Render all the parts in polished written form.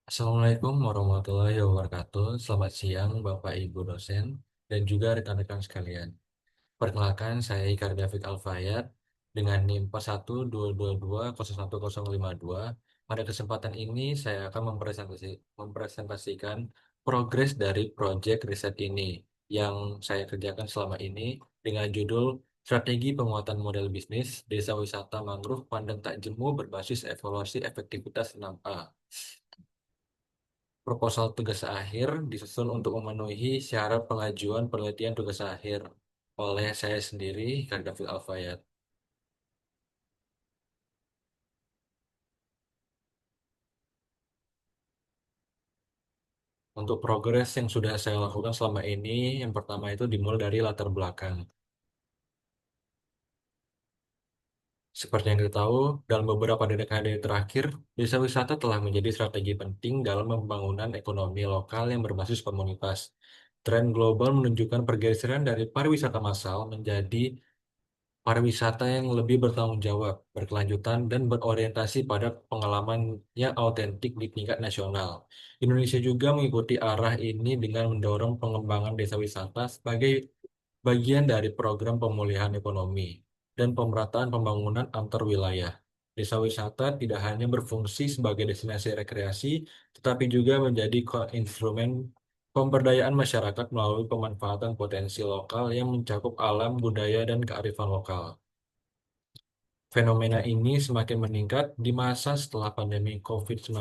Assalamualaikum warahmatullahi wabarakatuh. Selamat siang Bapak Ibu dosen dan juga rekan-rekan sekalian. Perkenalkan saya Ikar David Alfayat dengan NIM 122201052. Pada kesempatan ini saya akan mempresentasikan progres dari proyek riset ini yang saya kerjakan selama ini dengan judul Strategi Penguatan Model Bisnis Desa Wisata Mangrove Pandang Tak Jemu Berbasis Evaluasi Efektivitas 6A. Proposal tugas akhir disusun untuk memenuhi syarat pengajuan penelitian tugas akhir oleh saya sendiri, Kak David Alfayat. Untuk progres yang sudah saya lakukan selama ini, yang pertama itu dimulai dari latar belakang. Seperti yang kita tahu, dalam beberapa dekade terakhir, desa wisata telah menjadi strategi penting dalam pembangunan ekonomi lokal yang berbasis komunitas. Tren global menunjukkan pergeseran dari pariwisata massal menjadi pariwisata yang lebih bertanggung jawab, berkelanjutan, dan berorientasi pada pengalaman yang autentik di tingkat nasional. Indonesia juga mengikuti arah ini dengan mendorong pengembangan desa wisata sebagai bagian dari program pemulihan ekonomi dan pemerataan pembangunan antar wilayah. Desa wisata tidak hanya berfungsi sebagai destinasi rekreasi, tetapi juga menjadi instrumen pemberdayaan masyarakat melalui pemanfaatan potensi lokal yang mencakup alam, budaya, dan kearifan lokal. Fenomena ini semakin meningkat di masa setelah pandemi COVID-19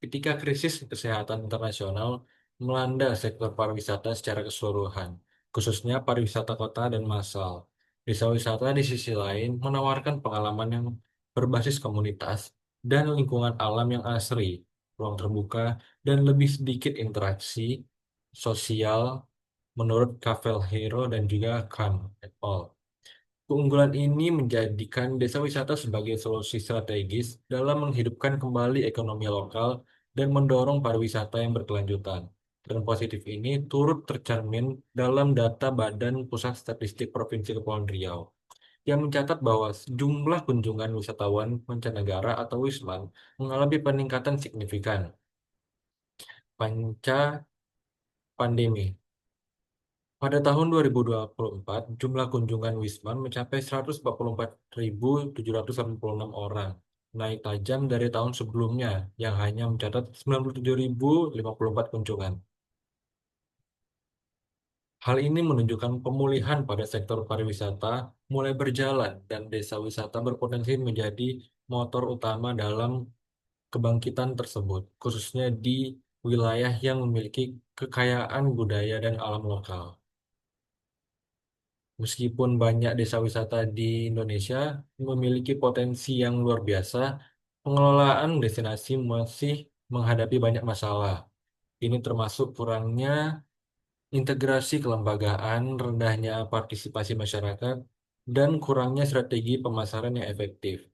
ketika krisis kesehatan internasional melanda sektor pariwisata secara keseluruhan, khususnya pariwisata kota dan massal. Desa wisata di sisi lain menawarkan pengalaman yang berbasis komunitas dan lingkungan alam yang asri, ruang terbuka, dan lebih sedikit interaksi sosial menurut Kavel Hero dan juga Khan et al. Keunggulan ini menjadikan desa wisata sebagai solusi strategis dalam menghidupkan kembali ekonomi lokal dan mendorong pariwisata yang berkelanjutan. Tren positif ini turut tercermin dalam data Badan Pusat Statistik Provinsi Kepulauan Riau yang mencatat bahwa jumlah kunjungan wisatawan mancanegara atau wisman mengalami peningkatan signifikan pasca pandemi. Pada tahun 2024, jumlah kunjungan Wisman mencapai 144.786 orang, naik tajam dari tahun sebelumnya yang hanya mencatat 97.054 kunjungan. Hal ini menunjukkan pemulihan pada sektor pariwisata mulai berjalan dan desa wisata berpotensi menjadi motor utama dalam kebangkitan tersebut, khususnya di wilayah yang memiliki kekayaan budaya dan alam lokal. Meskipun banyak desa wisata di Indonesia memiliki potensi yang luar biasa, pengelolaan destinasi masih menghadapi banyak masalah. Ini termasuk kurangnya integrasi kelembagaan, rendahnya partisipasi masyarakat, dan kurangnya strategi pemasaran yang efektif.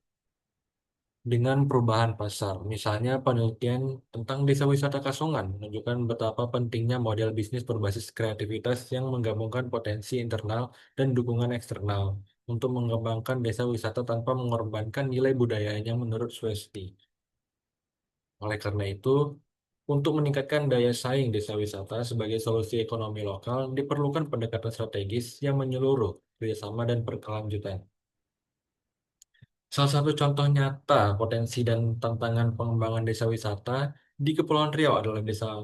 Dengan perubahan pasar, misalnya penelitian tentang desa wisata Kasongan menunjukkan betapa pentingnya model bisnis berbasis kreativitas yang menggabungkan potensi internal dan dukungan eksternal untuk mengembangkan desa wisata tanpa mengorbankan nilai budayanya menurut Swesti. Oleh karena itu, untuk meningkatkan daya saing desa wisata sebagai solusi ekonomi lokal, diperlukan pendekatan strategis yang menyeluruh, kerjasama dan berkelanjutan. Salah satu contoh nyata potensi dan tantangan pengembangan desa wisata di Kepulauan Riau adalah desa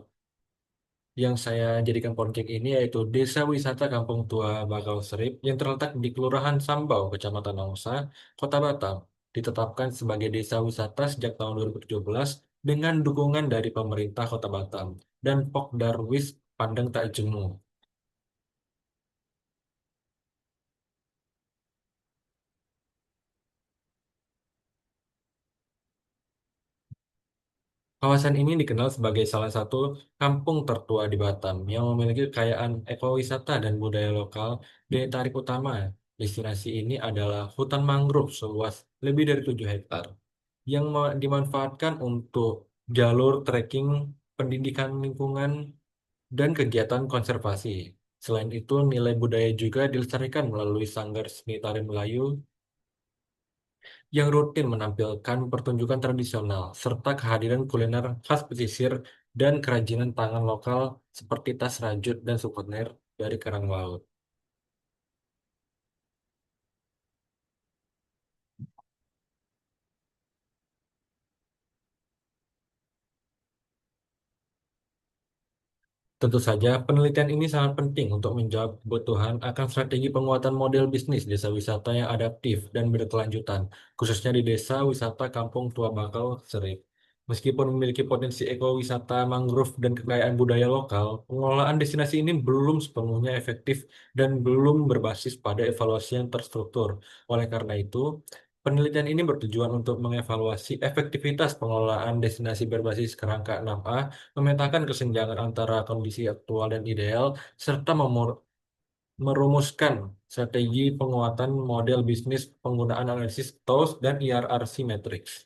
yang saya jadikan proyek ini yaitu Desa Wisata Kampung Tua Bakau Serip yang terletak di Kelurahan Sambau, Kecamatan Nongsa, Kota Batam. Ditetapkan sebagai desa wisata sejak tahun 2017 dengan dukungan dari pemerintah Kota Batam dan Pokdarwis Pandang Tak Jemu. Kawasan ini dikenal sebagai salah satu kampung tertua di Batam yang memiliki kekayaan ekowisata dan budaya lokal. Daya tarik utama destinasi ini adalah hutan mangrove seluas lebih dari 7 hektar yang dimanfaatkan untuk jalur trekking, pendidikan lingkungan, dan kegiatan konservasi. Selain itu, nilai budaya juga dilestarikan melalui Sanggar Seni Tari Melayu yang rutin menampilkan pertunjukan tradisional, serta kehadiran kuliner khas pesisir dan kerajinan tangan lokal seperti tas rajut dan souvenir dari kerang laut. Tentu saja, penelitian ini sangat penting untuk menjawab kebutuhan akan strategi penguatan model bisnis desa wisata yang adaptif dan berkelanjutan, khususnya di desa wisata Kampung Tua Bakau Serip. Meskipun memiliki potensi ekowisata mangrove dan kekayaan budaya lokal, pengelolaan destinasi ini belum sepenuhnya efektif dan belum berbasis pada evaluasi yang terstruktur. Oleh karena itu, penelitian ini bertujuan untuk mengevaluasi efektivitas pengelolaan destinasi berbasis kerangka 6A, memetakan kesenjangan antara kondisi aktual dan ideal, serta merumuskan strategi penguatan model bisnis penggunaan analisis TOWS dan IRRC Matrix.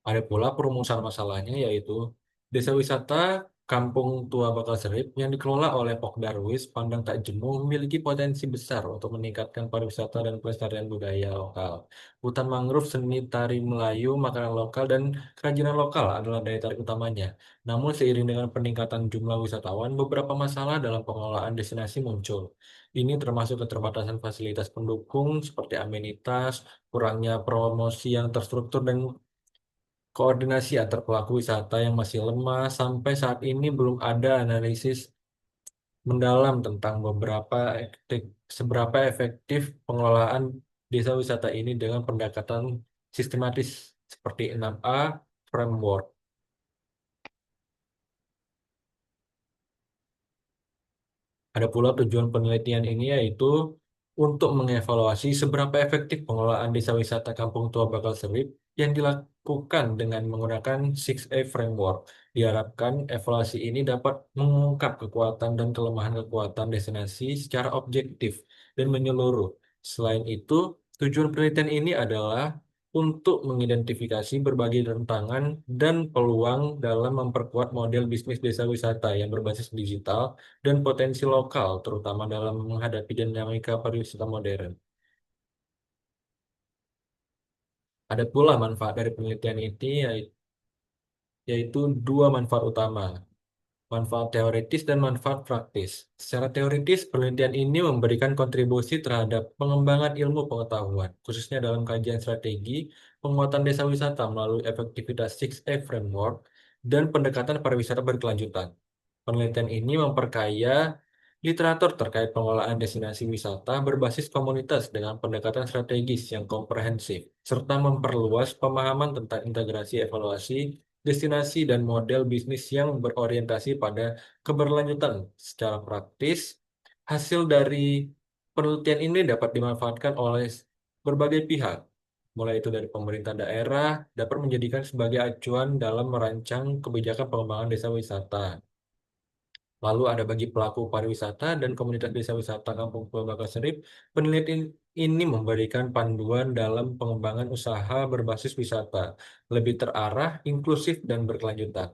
Ada pula perumusan masalahnya yaitu desa wisata Kampung Tua Bakal Serip yang dikelola oleh Pok Darwis Pandang Tak Jemu memiliki potensi besar untuk meningkatkan pariwisata dan pelestarian budaya lokal. Hutan mangrove, seni tari Melayu, makanan lokal, dan kerajinan lokal adalah daya tarik utamanya. Namun seiring dengan peningkatan jumlah wisatawan, beberapa masalah dalam pengelolaan destinasi muncul. Ini termasuk keterbatasan fasilitas pendukung seperti amenitas, kurangnya promosi yang terstruktur, dan koordinasi antar pelaku wisata yang masih lemah. Sampai saat ini belum ada analisis mendalam tentang seberapa efektif pengelolaan desa wisata ini dengan pendekatan sistematis seperti 6A framework. Ada pula tujuan penelitian ini yaitu untuk mengevaluasi seberapa efektif pengelolaan desa wisata Kampung Tua Bakal Serip yang dilakukan dengan menggunakan 6A Framework. Diharapkan evaluasi ini dapat mengungkap kekuatan dan kelemahan kekuatan destinasi secara objektif dan menyeluruh. Selain itu, tujuan penelitian ini adalah untuk mengidentifikasi berbagai tantangan dan peluang dalam memperkuat model bisnis desa wisata yang berbasis digital dan potensi lokal, terutama dalam menghadapi dinamika pariwisata modern. Ada pula manfaat dari penelitian ini, yaitu dua manfaat utama, manfaat teoritis dan manfaat praktis. Secara teoritis, penelitian ini memberikan kontribusi terhadap pengembangan ilmu pengetahuan, khususnya dalam kajian strategi penguatan desa wisata melalui efektivitas 6A Framework dan pendekatan pariwisata berkelanjutan. Penelitian ini memperkaya literatur terkait pengelolaan destinasi wisata berbasis komunitas dengan pendekatan strategis yang komprehensif, serta memperluas pemahaman tentang integrasi evaluasi destinasi dan model bisnis yang berorientasi pada keberlanjutan. Secara praktis, hasil dari penelitian ini dapat dimanfaatkan oleh berbagai pihak, mulai itu dari pemerintah daerah, dapat menjadikan sebagai acuan dalam merancang kebijakan pengembangan desa wisata. Lalu ada bagi pelaku pariwisata dan komunitas desa wisata Kampung Pulau Bakau Serip, penelitian ini memberikan panduan dalam pengembangan usaha berbasis wisata, lebih terarah, inklusif, dan berkelanjutan.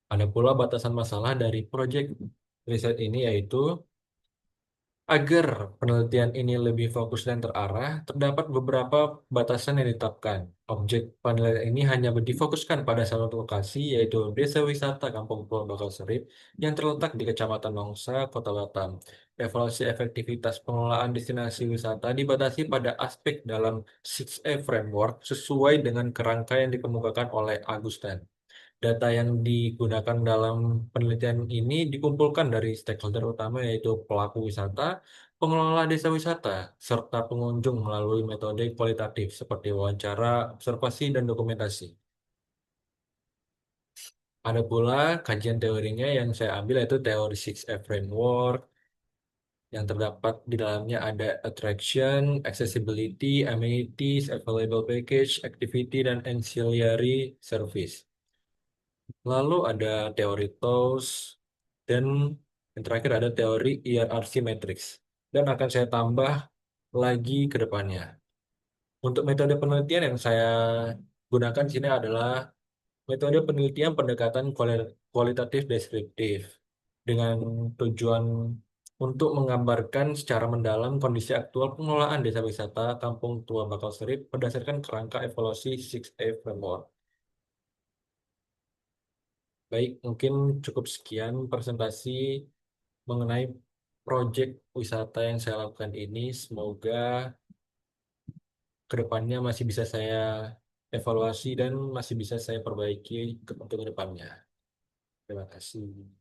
Ada pula batasan masalah dari proyek riset ini yaitu agar penelitian ini lebih fokus dan terarah, terdapat beberapa batasan yang ditetapkan. Objek penelitian ini hanya difokuskan pada satu lokasi, yaitu Desa Wisata Kampung Pulau Bakau Serip yang terletak di Kecamatan Nongsa, Kota Batam. Evaluasi efektivitas pengelolaan destinasi wisata dibatasi pada aspek dalam 6A Framework sesuai dengan kerangka yang dikemukakan oleh Agusten. Data yang digunakan dalam penelitian ini dikumpulkan dari stakeholder utama yaitu pelaku wisata, pengelola desa wisata, serta pengunjung melalui metode kualitatif seperti wawancara, observasi, dan dokumentasi. Ada pula kajian teorinya yang saya ambil yaitu teori 6F Framework, yang terdapat di dalamnya ada attraction, accessibility, amenities, available package, activity, dan ancillary service. Lalu ada teori TOWS dan yang terakhir ada teori IRRC matrix. Dan akan saya tambah lagi ke depannya. Untuk metode penelitian yang saya gunakan di sini adalah metode penelitian pendekatan kualitatif deskriptif dengan tujuan untuk menggambarkan secara mendalam kondisi aktual pengelolaan desa wisata Kampung Tua Bakau Serip berdasarkan kerangka evaluasi 6A Framework. Baik, mungkin cukup sekian presentasi mengenai proyek wisata yang saya lakukan ini. Semoga kedepannya masih bisa saya evaluasi dan masih bisa saya perbaiki untuk kedepannya. Terima kasih.